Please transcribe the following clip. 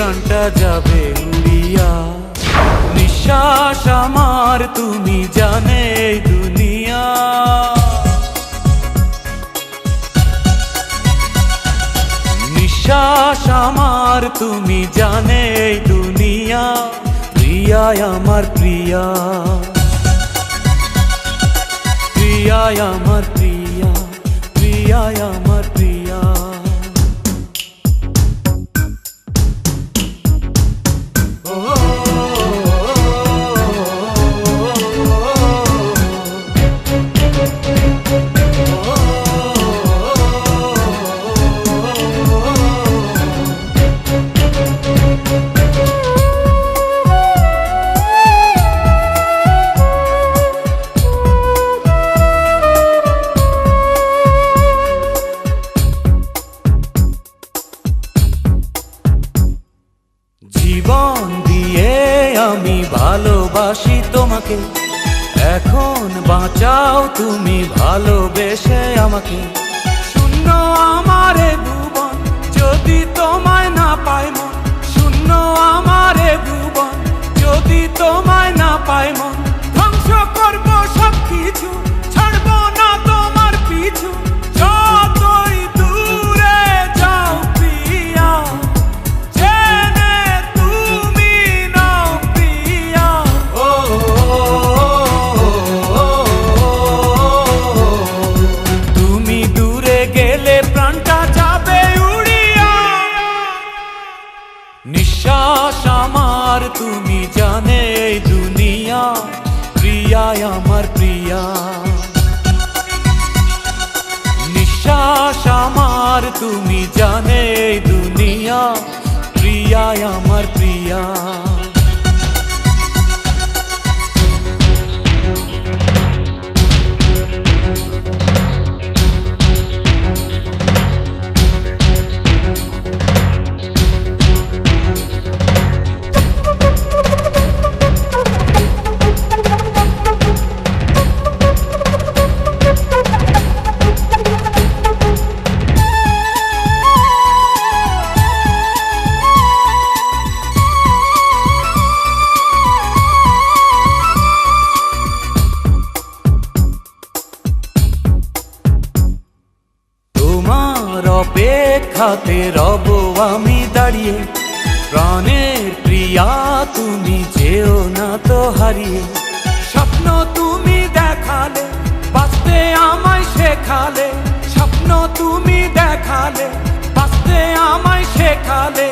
প্রাণটা যাবে উড়িয়া। নিঃশ্বাস আমার তুমি জানে এই দুনিয়া। নিঃশ্বাস আমার তুমি জানে এই দুনিয়া। প্রিয়ায় আমার প্রিয়া, প্রিয়ায় আমার প্রিয়া, প্রিয়ায় আমার প্রিয়া। জীবন দিয়ে আমি ভালোবাসি তোমাকে, এখন বাঁচাও তুমি ভালোবেসে আমাকে। শূন্য আমারে ভুবন যদি তোমায় না পাই মন, শূন্য আমারে ভুবন যদি তোমায় না পাই মন। ধ্বংস করবো সব কিছু, ছাড়বো না তোমার পিছু, যতই দূরে যাও প্রিয়া। নিঃশ্বাস আমার তুমি জানে এই দুনিয়া। প্রিয়ায় আমার প্রিয়া, নিঃশ্বাস আমার তুমি জানে এই দুনিয়া। প্রিয়ায় আমার প্রিয়া। অপেক্ষাতে রব আমি দাঁড়িয়ে, প্রাণের প্রিয়া তুমি যেও না তো হারিয়ে। স্বপ্ন তুমি দেখালে, বাঁচতে আমায় শেখালে। স্বপ্ন তুমি দেখালে, বাঁচতে আমায় শেখালে।